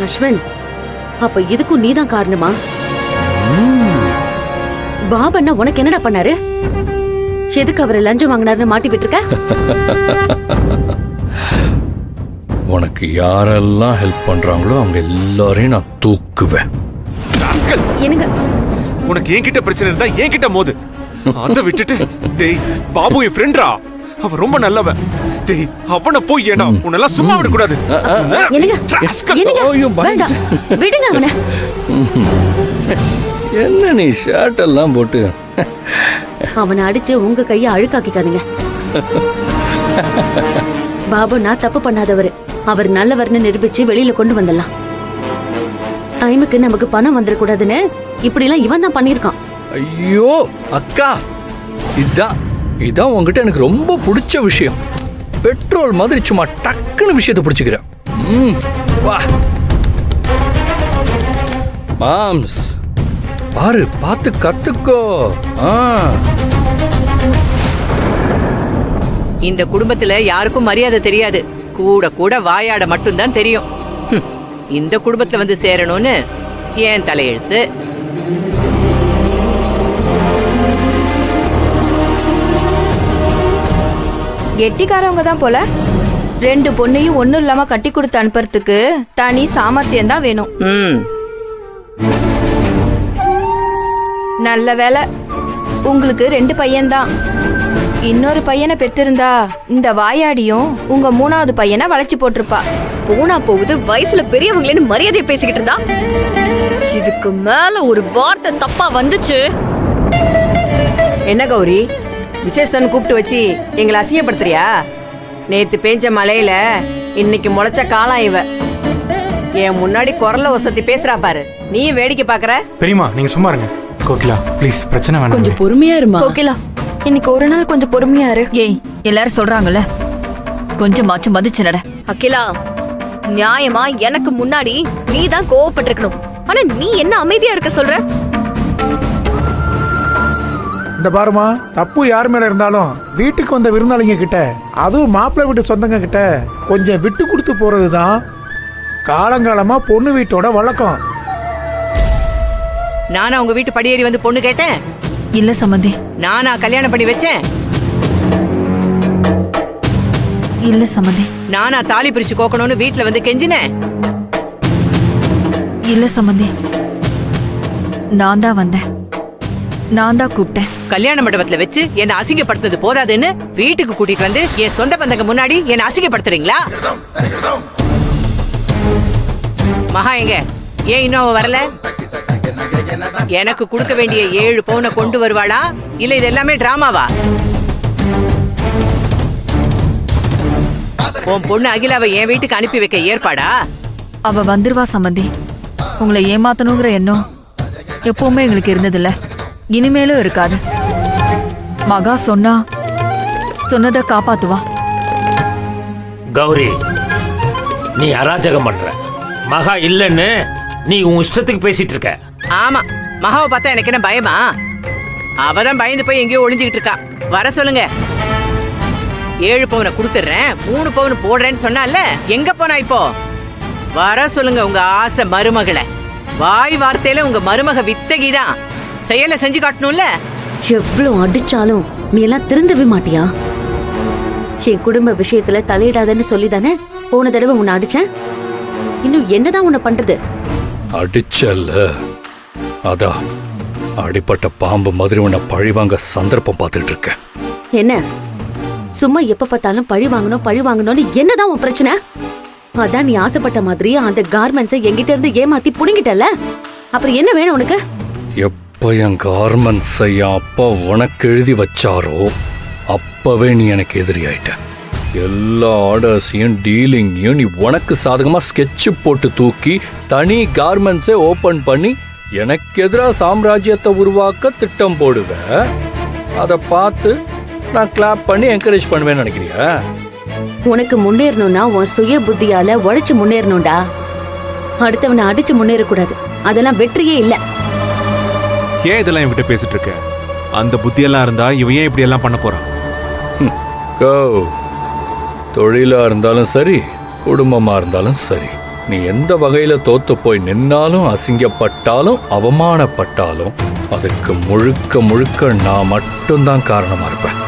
அஸ்வின், அப்ப இதுக்கும் நீதான் காரணமா? பாபண்ணா உனக்கு என்னடா பண்ணாரு? எதுக்கு அவரை லஞ்சம் வாங்கினாருன்னு மாட்டி விட்டுருக்க? உனக்கு யாரெல்லாம் ஹெல்ப் பண்றாங்களோ அவங்க எல்லாரையும் நான் தூக்குவேன். என்னங்க? உனக்கு என்கிட்ட பிரச்சனை இருந்தா என்கிட்ட மோது. அத விட்டுட்டு டேய் பாபு என் ஃப்ரெண்ட்ரா, அவன் ரொம்ப நல்லவன். டேய் அவனை போய் ஏடா உன்னெல்லாம் சும்மா விட கூடாது. என்னங்க? வேண்டாம், விடுங்க அவனை. என்ன நீ ஷர்ட் எல்லாம் போட்டு அவனை அடிச்சு உங்க கையை அழுக்காக்கிக்காதீங்க. பாபு நான் தப்பு பண்ணாதவரு, அவர் நல்லவர்னு நிரூபிச்சு வெளியில கொண்டு வந்துடலாம். டைமுக்கு நமக்கு பணம் வந்துடக்கூடாதுன்னு இப்படி எல்லாம் இவன் தான் பண்ணிருக்கான். ஐயோ அக்கா, இதான் உங்ககிட்ட எனக்கு ரொம்ப பிடிச்ச விஷயம். பெட்ரோல் மாதிரி சும்மா டக்குன்னு விஷயத்தை பிடிச்சிக்கிறேன். வா மாம்ஸ், பாரு பார்த்து கத்துக்கோ. இந்த குடும்பத்துல யாருக்கும் மரியாதை தெரியாது, கூட கூட வாயாட மட்டும்தான் தெரியும். இந்த குடும்பத்துல வந்து சேரணும்னு ஏன் தலையெழுத்து. கெட்டிக்காரவங்க தான் போல. 2 பொண்ணையும் ஒண்ணும் இல்லாம கட்டி கொடுத்து அனுப்புறதுக்கு தனி சாமர்த்தியம் தான் வேணும். நல்ல வேலை உங்களுக்கு 2 பையன்தான். இன்னொரு பையனை பெற்றிருந்தா இந்த வாயாடியும் உங்க 3வது பையனை வளைச்சு போட்டிருப்பா. போனா போகுது, வயசுல பெரியவங்களேன்னு மரியாதையை பேசிக்கிட்டு இருந்தா. இதுக்கு மேல ஒரு வார்த்தை தப்பா வந்துச்சு. என்ன கௌரி, விசேஷன் கூப்பிட்டு வச்சு எங்களை அசிங்கப்படுத்துறியா? நேத்து பேஞ்ச மழையில இன்னைக்கு முளைச்ச காலம் இவ. என் முன்னாடி குரல்ல ஒசத்தி பேசுறா பாரு, நீ வேடிக்கை பாக்குற. பெரியமா நீங்க சும்மா இருங்க. கோகிலா ப்ளீஸ், பிரச்சனை வேண்டாம். கொஞ்சம் பொறுமையா இருமா. கோகிலா, இன்னைக்கு ஒரு நாள் கொஞ்சம் பொறுமையா இரு. ஏய், எல்லாரும் சொல்றாங்கல்ல, கொஞ்சமாச்சும் மதிச்சு நட. அகிலா, நியாயமா எனக்கு முன்னாடி நீ தான் கோவப்பட்டிருக்கணும். ஆனா நீ என்ன அமைதியா இருக்க சொல்ற? இந்த பாருமா, தப்பு யார் மேல இருந்தாலும் வீட்டுக்கு வந்த விருந்தாளிங்க கிட்ட, அதுவும் மாப்பிள்ளை வீட்டு சொந்தங்க கிட்ட கொஞ்சம் விட்டு கொடுத்து போறதுதான் காலங்காலமா பொண்ணு வீட்டோட வழக்கம். நானா உங்க வீட்டு படியேறி வந்து பொண்ணு கேட்டேன்? இல்ல சம்பந்தி. நானா கல்யாணம் பண்ணி வச்சேன்? இல்ல சம்பந்தி. நானா தாலி பிரிச்சு கோக்கணும்னு வீட்டுல வந்து கெஞ்சினேன்? இல்ல சம்பந்தி. நான் தான் வந்தேன், நான் தான் கூப்பிட்டேன். கல்யாண மண்டபத்துல வச்சு என்ன அசிங்கப்படுத்துறது போதாதுன்னு வீட்டுக்கு கூட்டிட்டு வந்து என் சொந்த பந்தங்க முன்னாடி என்ன அசிங்கப்படுத்துறீங்களா? மகா எங்க? ஏன் இன்னும் அவ வரல? எனக்கு கொடுக்க வேண்டிய 7 பவுனை கொண்டு வருவாளா, இல்ல இது எல்லாமே டிராமாவா? உன் பொண்ணு அகிலாவை என் வீட்டுக்கு அனுப்பி வைக்க ஏற்பாடா? அவ வந்துருவா சம்பந்தி. உங்களை ஏமாத்தணுங்கிற எண்ணம் எப்பவுமே எங்களுக்கு இருந்ததில்ல, இனிமேலும் இருக்காது. மகா சொன்னதை காப்பாத்துவா. கௌரி, நீ அராஜகம் பண்ற. மகா இல்லன்னு நீ உன் இஷ்டத்துக்கு பேசிட்டு இருக்க. ஆமா, மகாவை பார்த்தா எனக்கு என்ன பயமா? அவதான் பயந்து போய் எங்கேயோ ஒளிஞ்சுக்கிட்டு இருக்கா. வர சொல்லுங்க. 7 பவுனை கொடுத்துடுறேன், 3 பவுன் போடுறேன்னு சொன்னால எங்க போனா இப்போ? வர சொல்லுங்க உங்க ஆசை மருமகளை. வாய் வார்த்தையில உங்க மருமக வித்தகிதான், செயல செஞ்சு காட்டணும்ல. எவ்வளவு அடிச்சாலும் நீ எல்லாம் திருந்தவே மாட்டியா? என் குடும்ப விஷயத்துல தலையிடாதன்னு சொல்லிதானே போன தடவை உன்னை அடிச்சேன். இன்னும் என்னதான் உன்னை பண்றது? அடிச்சல்ல, அதான் அடிப்பட்ட பாம்பு மாதிரி உன்னை பழிவாங்க சந்தர்ப்பம் பார்த்துட்டு இருக்கேன். என்ன சும்மா எப்ப பார்த்தாலும் பழி வாங்கணும்னு என்னதான் உன் பிரச்சனை? அதான் நீ ஆசைப்பட்ட மாதிரி அந்த கார்மெண்ட்ஸை என்கிட்ட இருந்து ஏமாத்தி புடுங்கிட்டல, அப்புறம் என்ன வேணும் உனக்கு? எப்ப என் கார்மெண்ட்ஸை என் அப்பா உனக்கு எழுதி வச்சாரோ அப்பவே நீ எனக்கு எதிரி ஆயிட்ட. எல்லா ஆர்டர்ஸையும் டீலிங்கையும் நீ உனக்கு சாதகமா ஸ்கெட்சு போட்டு தூக்கி தனி கார்மெண்ட்ஸை ஓபன் பண்ணி எனக்கு எதிராக சாம்ராஜ்யத்தை உருவாக்க திட்டம் போடுவ. அதை பார்த்து நான் கிளாப் பண்ணி என்கரேஜ் பண்ணுவேன்னு நினைக்கிறியா? உனக்கு முன்னேறணும்னா உன் சுய புத்தியால உழைச்சு முன்னேறணும்டா. அடுத்தவனை அடிச்சு முன்னேறக்கூடாது, அதெல்லாம் வெற்றியே இல்ல. ஏன் இதெல்லாம் இவங்கிட்ட பேசிட்டு இருக்க? அந்த புத்தியெல்லாம் இருந்தா இவன் ஏன் இப்படி எல்லாம் பண்ண போறான்? தொழிலா இருந்தாலும் சரி, குடும்பமா இருந்தாலும் சரி, நீ எந்த வகையில தோத்து போய் நின்னாலும், அசிங்கப்பட்டாலும், அவமானப்பட்டாலும் அதுக்கு முழுக்க முழுக்க நான் மட்டும்தான் காரணமா இருப்பேன்.